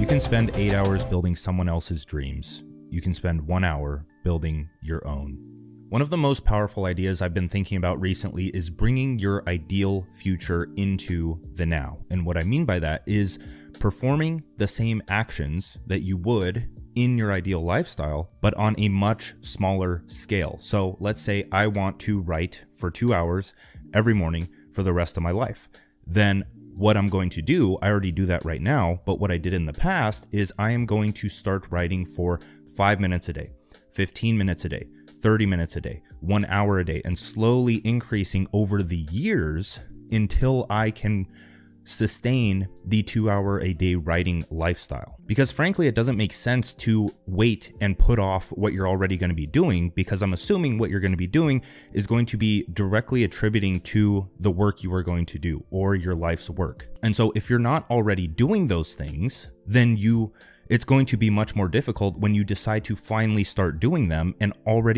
can spend 8 hours building someone else's dreams. You can spend 1 hour building your own. One of the most powerful ideas I've been thinking about recently is bringing your ideal future into the now. And what I mean by that is performing the same actions that you would in your ideal lifestyle, but on a much smaller scale. So let's say I want to write for 2 hours every morning for the rest of my life. Then what I'm going to do, I already do that right now, but what I did in the past is I am going to start writing for 5 minutes a day, 15 minutes a day, 30 minutes a day, 1 hour a day, and slowly increasing over the years until I can sustain the 2 hour a day writing lifestyle. Because frankly, it doesn't make sense to wait and put off what you're already going to be doing, because I'm assuming what you're going to be doing is going to be directly attributing to the work you are going to do or your life's work. And so if you're not already doing those things, then it's going to be much more difficult when you decide to finally start doing them, and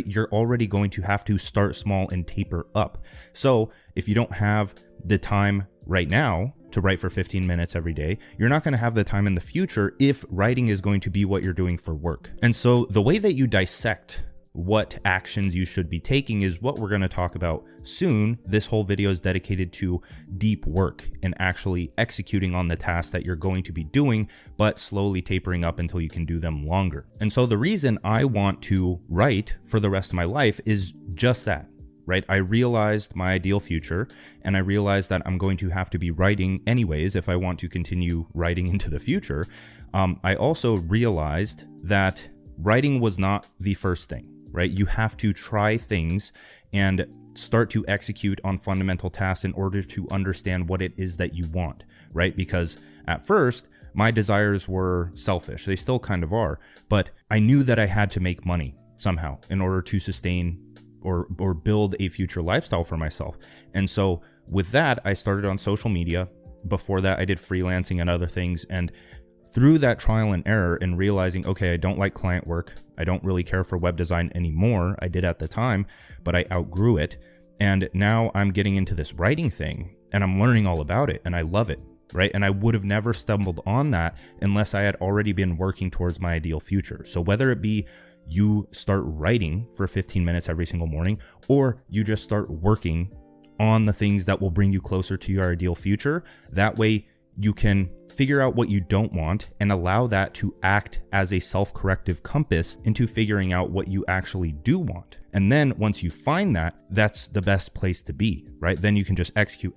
you're already going to have to start small and taper up. So if you don't have the time right now to write for 15 minutes every day, you're not going to have the time in the future if writing is going to be what you're doing for work. And so the way that you dissect what actions you should be taking is what we're going to talk about soon. This whole video is dedicated to deep work and actually executing on the tasks that you're going to be doing, but slowly tapering up until you can do them longer. And so the reason I want to write for the rest of my life is just that. Right? I realized my ideal future, and I realized that I'm going to have to be writing anyways if I want to continue writing into the future. I also realized that writing was not the first thing, right? You have to try things and start to execute on fundamental tasks in order to understand what it is that you want, right? Because at first, my desires were selfish. They still kind of are, but I knew that I had to make money somehow in order to sustain or build a future lifestyle for myself. And so with that, I started on social media. Before that, I did freelancing and other things. And through that trial and error and realizing, okay, I don't like client work. I don't really care for web design anymore. I did at the time, but I outgrew it. And now I'm getting into this writing thing and I'm learning all about it and I love it, right? And I would have never stumbled on that unless I had already been working towards my ideal future. So whether it be you start writing for 15 minutes every single morning, or you just start working on the things that will bring you closer to your ideal future. That way you can figure out what you don't want and allow that to act as a self-corrective compass into figuring out what you actually do want. And then once you find that, that's the best place to be, right? Then you can just execute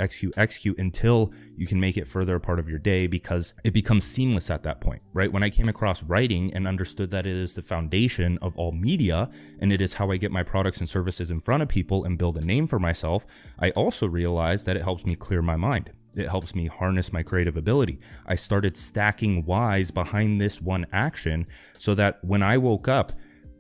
until you can make it further a part of your day, because it becomes seamless at that point, right? When I came across writing and understood that it is the foundation of all media and it is how I get my products and services in front of people and build a name for myself, I also realized that it helps me clear my mind. It helps me harness my creative ability. I started stacking whys behind this one action so that when I woke up,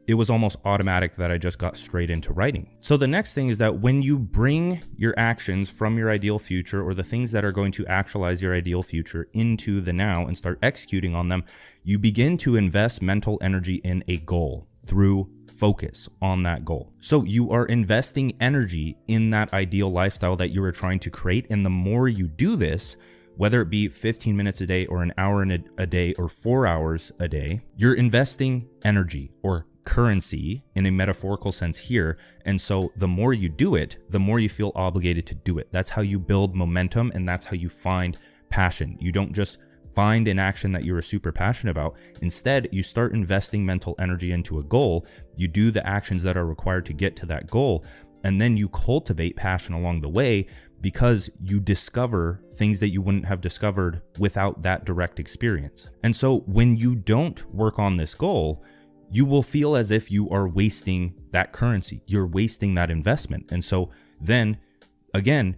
it was almost automatic that I just got straight into writing. So the next thing is that when you bring your actions from your ideal future, or the things that are going to actualize your ideal future, into the now and start executing on them, you begin to invest mental energy in a goal through focus on that goal. So you are investing energy in that ideal lifestyle that you are trying to create. And the more you do this, whether it be 15 minutes a day or an hour a day or 4 hours a day, you're investing energy or currency in a metaphorical sense here. And so the more you do it, the more you feel obligated to do it. That's how you build momentum, and that's how you find passion. You don't just find an action that you are super passionate about. Instead, you start investing mental energy into a goal. You do the actions that are required to get to that goal, and then you cultivate passion along the way, because you discover things that you wouldn't have discovered without that direct experience. And so when you don't work on this goal, you will feel as if you are wasting that currency. You're wasting that investment. And so then again,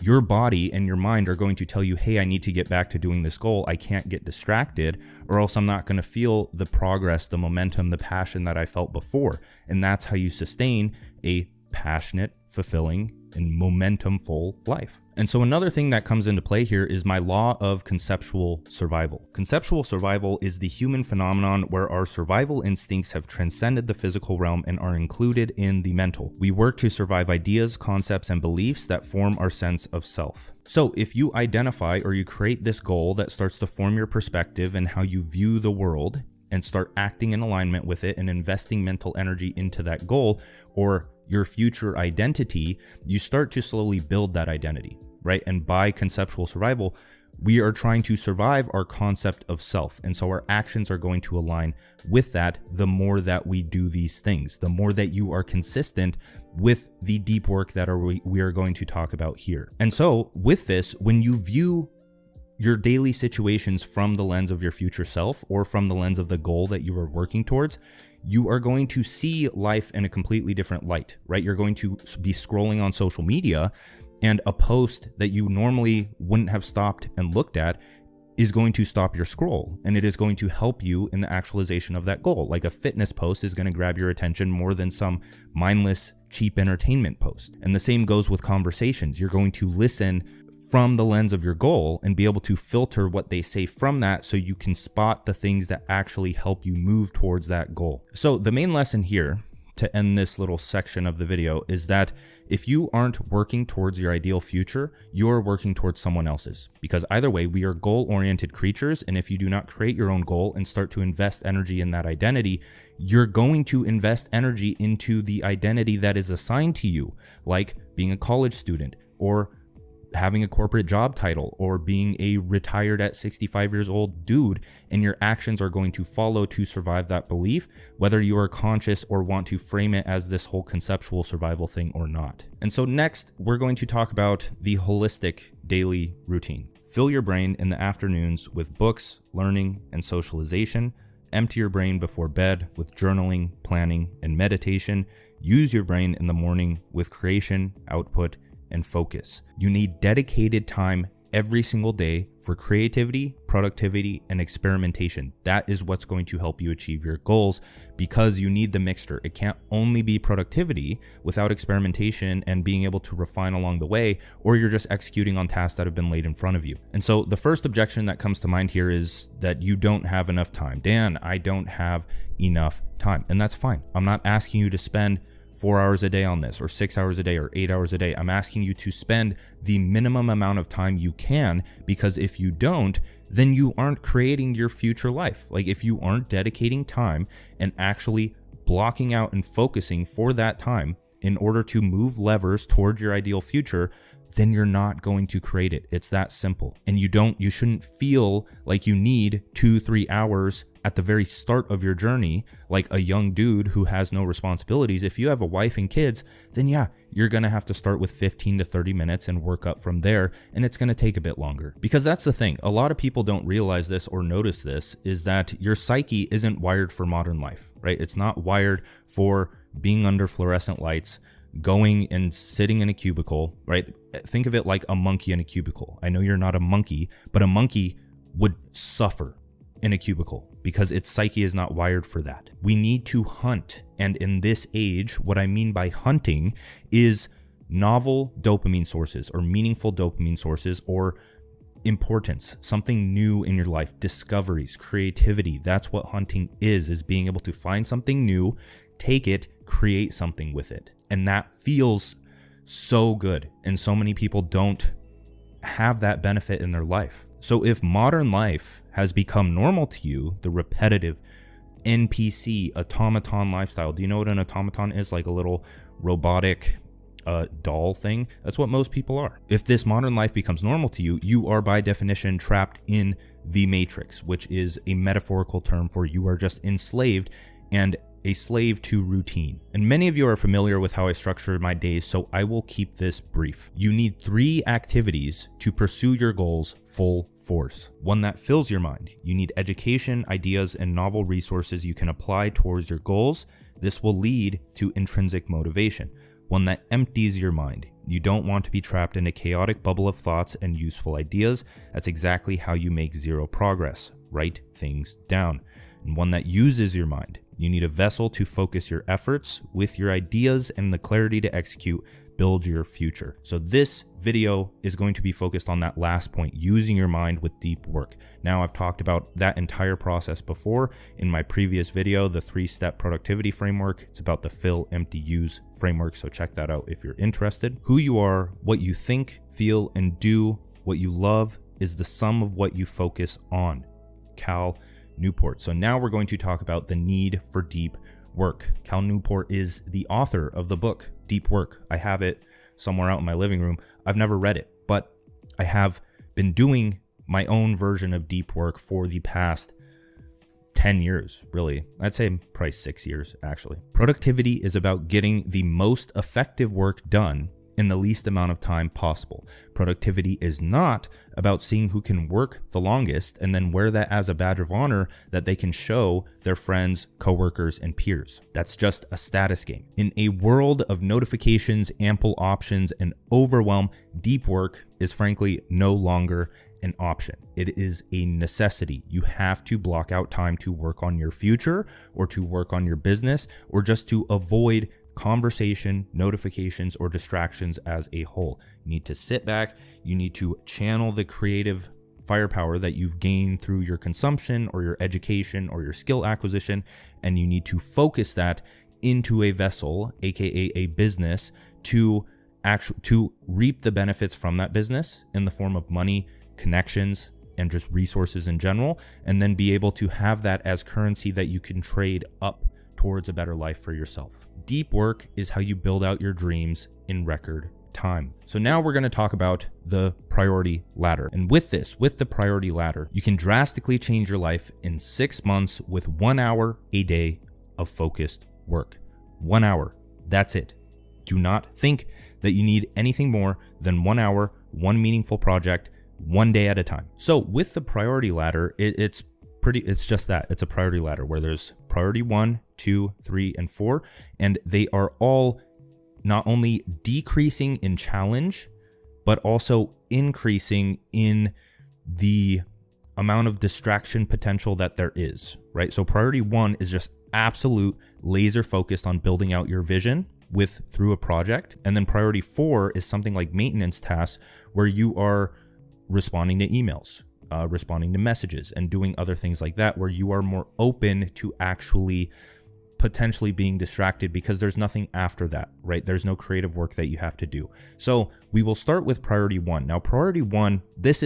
your body and your mind are going to tell you, hey, I need to get back to doing this goal. I can't get distracted, or else I'm not going to feel the progress, the momentum, the passion that I felt before. And that's how you sustain a passionate, fulfilling, and momentumful life. And so another thing that comes into play here is my law of conceptual survival. Conceptual survival is the human phenomenon where our survival instincts have transcended the physical realm and are included in the mental. We work to survive ideas, concepts, and beliefs that form our sense of self. So if you identify or you create this goal that starts to form your perspective and how you view the world, and start acting in alignment with it and investing mental energy into that goal or your future identity, you start to slowly build that identity, right? And by conceptual survival, we are trying to survive our concept of self. And so our actions are going to align with that the more that we do these things, the more that you are consistent with the deep work that we are going to talk about here. And so with this, when you view your daily situations from the lens of your future self or from the lens of the goal that you are working towards, you are going to see life in a completely different light, right? You're going to be scrolling on social media and a post that you normally wouldn't have stopped and looked at is going to stop your scroll, and it is going to help you in the actualization of that goal. Like a fitness post is going to grab your attention more than some mindless, cheap entertainment post. And the same goes with conversations. You're going to listen from the lens of your goal and be able to filter what they say from that so you can spot the things that actually help you move towards that goal. So the main lesson here to end this little section of the video is that if you aren't working towards your ideal future, you're working towards someone else's. Because either way, we are goal-oriented creatures, and if you do not create your own goal and start to invest energy in that identity, you're going to invest energy into the identity that is assigned to you, like being a college student or having a corporate job title or being a retired at 65 years old dude, and your actions are going to follow to survive that belief, whether you are conscious or want to frame it as this whole conceptual survival thing or not. And so next, we're going to talk about the holistic daily routine. Fill your brain in the afternoons with books, learning, and socialization. Empty your brain before bed with journaling, planning, and meditation. Use your brain in the morning with creation, output, and focus. You need dedicated time every single day for creativity, productivity, and experimentation. That is what's going to help you achieve your goals, because you need the mixture. It can't only be productivity without experimentation and being able to refine along the way, or you're just executing on tasks that have been laid in front of you. And so the first objection that comes to mind here is that you don't have enough time. Dan, I don't have enough time. And that's fine. I'm not asking you to spend 4 hours a day on this, or 6 hours a day, or 8 hours a day. I'm asking you to spend the minimum amount of time you can, because if you don't, then you aren't creating your future life. Like if you aren't dedicating time and actually blocking out and focusing for that time in order to move levers toward your ideal future, then you're not going to create it. It's that simple. And you shouldn't feel like you need 2-3 hours at the very start of your journey, like a young dude who has no responsibilities. If you have a wife and kids, then yeah, you're going to have to start with 15 to 30 minutes and work up from there. And it's going to take a bit longer, because that's the thing. A lot of people don't realize this or notice this, is that your psyche isn't wired for modern life, right? It's not wired for being under fluorescent lights, going and sitting in a cubicle, right? Think of it like a monkey in a cubicle. I know you're not a monkey, but a monkey would suffer in a cubicle because its psyche is not wired for that. We need to hunt. And in this age, what I mean by hunting is novel dopamine sources or meaningful dopamine sources or importance, something new in your life, discoveries, creativity. That's what hunting is being able to find something new, take it, create something with it. And that feels so good. And so many people don't have that benefit in their life. So if modern life has become normal to you, the repetitive NPC automaton lifestyle, do you know what an automaton is? Like a little robotic doll thing? That's what most people are. If this modern life becomes normal to you, you are by definition trapped in the matrix, which is a metaphorical term for you are just enslaved and a slave to routine. And many of you are familiar with how I structure my days, so I will keep this brief. You need 3 activities to pursue your goals full force. One that fills your mind. You need education, ideas, and novel resources you can apply towards your goals. This will lead to intrinsic motivation. One that empties your mind. You don't want to be trapped in a chaotic bubble of thoughts and useful ideas. That's exactly how you make zero progress. Write things down. And one that uses your mind. You need a vessel to focus your efforts with your ideas and the clarity to execute build your future. So this video is going to be focused on that last point, using your mind with deep work. Now, I've talked about that entire process before in my previous video, the 3-step productivity framework. It's about the fill, empty, use framework. So check that out if you're interested. Who you are, what you think, feel, and do, what you love is the sum of what you focus on. Cal Newport. So now we're going to talk about the need for deep work. Cal Newport is the author of the book, Deep Work. I have it somewhere out in my living room. I've never read it, but I have been doing my own version of deep work for the past 10 years, really. I'd say probably 6 years, actually. Productivity is about getting the most effective work done in the least amount of time possible. Productivity is not about seeing who can work the longest and then wear that as a badge of honor that they can show their friends, coworkers, and peers. That's just a status game. In a world of notifications, ample options, and overwhelm, deep work is frankly no longer an option. It is a necessity. You have to block out time to work on your future or to work on your business or just to avoid conversation, notifications, or distractions as a whole. You need to sit back. You need to channel the creative firepower that you've gained through your consumption or your education or your skill acquisition, and you need to focus that into a vessel, aka a business, to reap the benefits from that business in the form of money, connections, and just resources in general, and then be able to have that as currency that you can trade up towards a better life for yourself. Deep work is how you build out your dreams in record time. So now we're going to talk about the priority ladder. And with the priority ladder, you can drastically change your life in 6 months with 1 hour a day of focused work. 1 hour. That's it. Do not think that you need anything more than 1 hour, one meaningful project, one day at a time. So with the priority ladder, it's just that. It's a priority ladder where there's priority 1, 2, 3, and 4, and they are all not only decreasing in challenge, but also increasing in the amount of distraction potential that there is, right? So priority 1 is just absolute laser focused on building out your vision through a project. And then priority 4 is something like maintenance tasks where you are responding to emails, responding to messages, and doing other things like that, where you are more open to actually potentially being distracted because there's nothing after that, right? There's no creative work that you have to do. So we will start with priority 1. Now, priority 1, this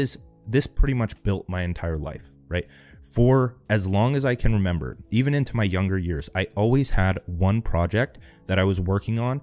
pretty much built my entire life, right? For as long as I can remember, even into my younger years, I always had one project that I was working on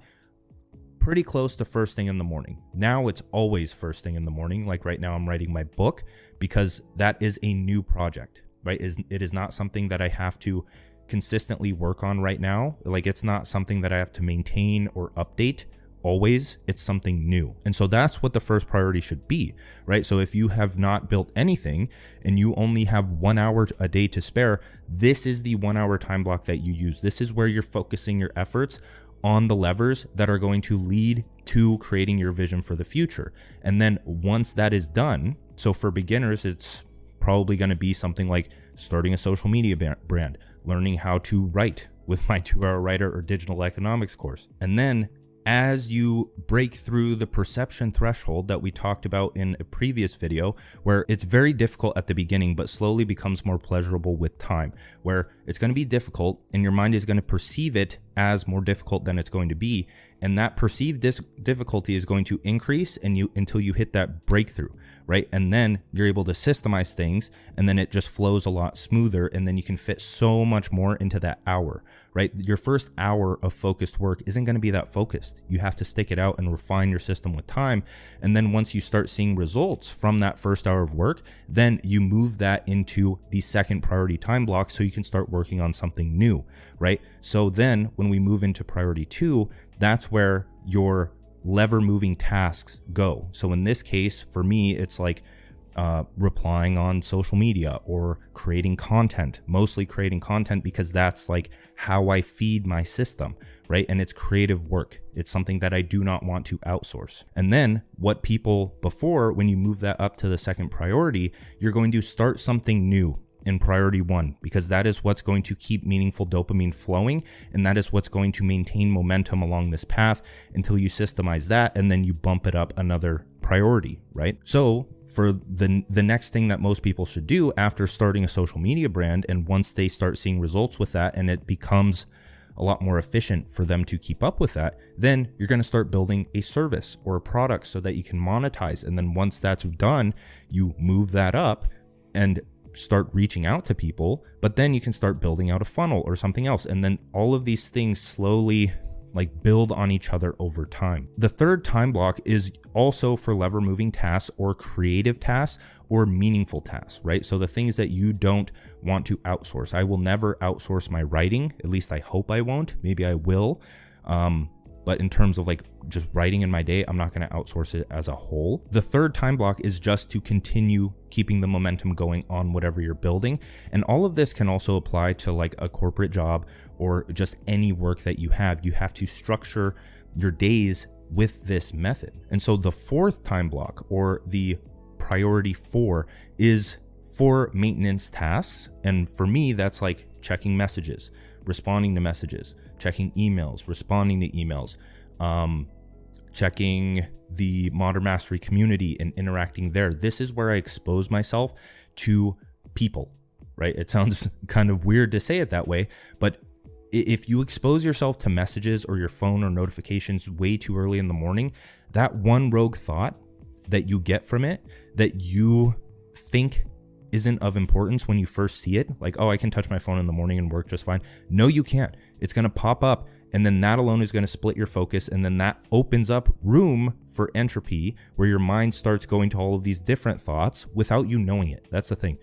pretty close to first thing in the morning. Now it's always first thing in the morning. Like right now I'm writing my book because that is a new project, right? It is not something that I have to consistently work on right now. Like it's not something that I have to maintain or update always. It's something new. And so that's what the first priority should be, right? So if you have not built anything and you only have 1 hour a day to spare, this is the 1 hour time block that you use. This is where you're focusing your efforts on the levers that are going to lead to creating your vision for the future. And then once that is done, so for beginners, it's probably going to be something like starting a social media brand, learning how to write with my 2-hour writer or digital economics course. And then as you break through the perception threshold that we talked about in a previous video, where it's very difficult at the beginning, but slowly becomes more pleasurable with time, where it's going to be difficult and your mind is going to perceive it as more difficult than it's going to be. And that perceived difficulty is going to increase until you hit that breakthrough, right? And then you're able to systemize things, and then it just flows a lot smoother, and then you can fit so much more into that hour, right? Your first hour of focused work isn't going to be that focused. You have to stick it out and refine your system with time. And then once you start seeing results from that first hour of work, then you move that into the second priority time block so you can start working on something new, right? So then when we move into priority 2, that's where your lever moving tasks go. So in this case, for me, it's like replying on social media or creating content, mostly creating content, because that's like how I feed my system, right? And it's creative work. It's something that I do not want to outsource. And then when you move that up to the second priority, you're going to start something new. in priority 1, because that is what's going to keep meaningful dopamine flowing, and that is what's going to maintain momentum along this path until you systemize that, and then you bump it up another priority, right? So for the next thing that most people should do after starting a social media brand, and once they start seeing results with that and it becomes a lot more efficient for them to keep up with that, then you're going to start building a service or a product so that you can monetize. And then once that's done, you move that up and start reaching out to people, but then you can start building out a funnel or something else. And then all of these things slowly like build on each other over time. The third time block is also for lever moving tasks or creative tasks or meaningful tasks, right? So the things that you don't want to outsource. I will never outsource my writing. At least I hope I won't. Maybe I will. But in terms of like just writing in my day, I'm not going to outsource it as a whole. The third time block is just to continue keeping the momentum going on whatever you're building. And all of this can also apply to like a corporate job or just any work that you have. You have to structure your days with this method. And so the fourth time block, or the priority 4, is for maintenance tasks. And for me, that's like checking messages, responding to messages, checking emails, responding to emails, checking the Modern Mastery community and interacting there. This is where I expose myself to people, right? It sounds kind of weird to say it that way, but if you expose yourself to messages or your phone or notifications way too early in the morning, that one rogue thought that you get from it that you think isn't of importance when you first see it, like, oh, I can touch my phone in the morning and work just fine. No, you can't. It's going to pop up, and then that alone is going to split your focus, and then that opens up room for entropy, where your mind starts going to all of these different thoughts without you knowing it. That's the thing.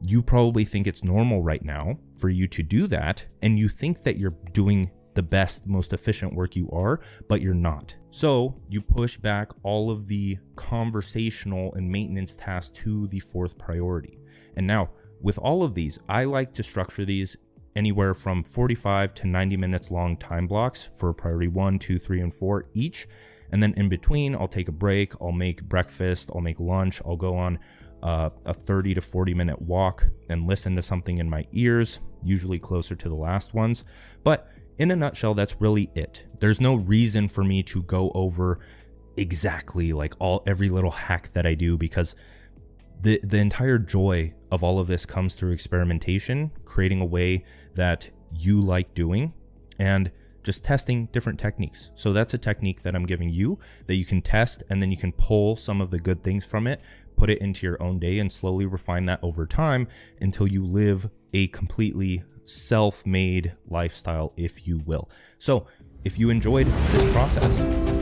You probably think it's normal right now for you to do that, and you think that you're doing the best, most efficient work you are, but you're not. So you push back all of the conversational and maintenance tasks to the fourth priority. And now with all of these, I like to structure these anywhere from 45 to 90 minutes long time blocks for priority 1, 2, 3, and 4 each. And then in between, I'll take a break, I'll make breakfast, I'll make lunch, I'll go on a 30 to 40 minute walk and listen to something in my ears, usually closer to the last ones. But in a nutshell, that's really it. There's no reason for me to go over exactly like every little hack that I do, because the entire joy of all of this comes through experimentation, creating a way that you like doing, and just testing different techniques. So that's a technique that I'm giving you that you can test, and then you can pull some of the good things from it, put it into your own day, and slowly refine that over time until you live a completely self-made lifestyle, if you will. So if you enjoyed this process,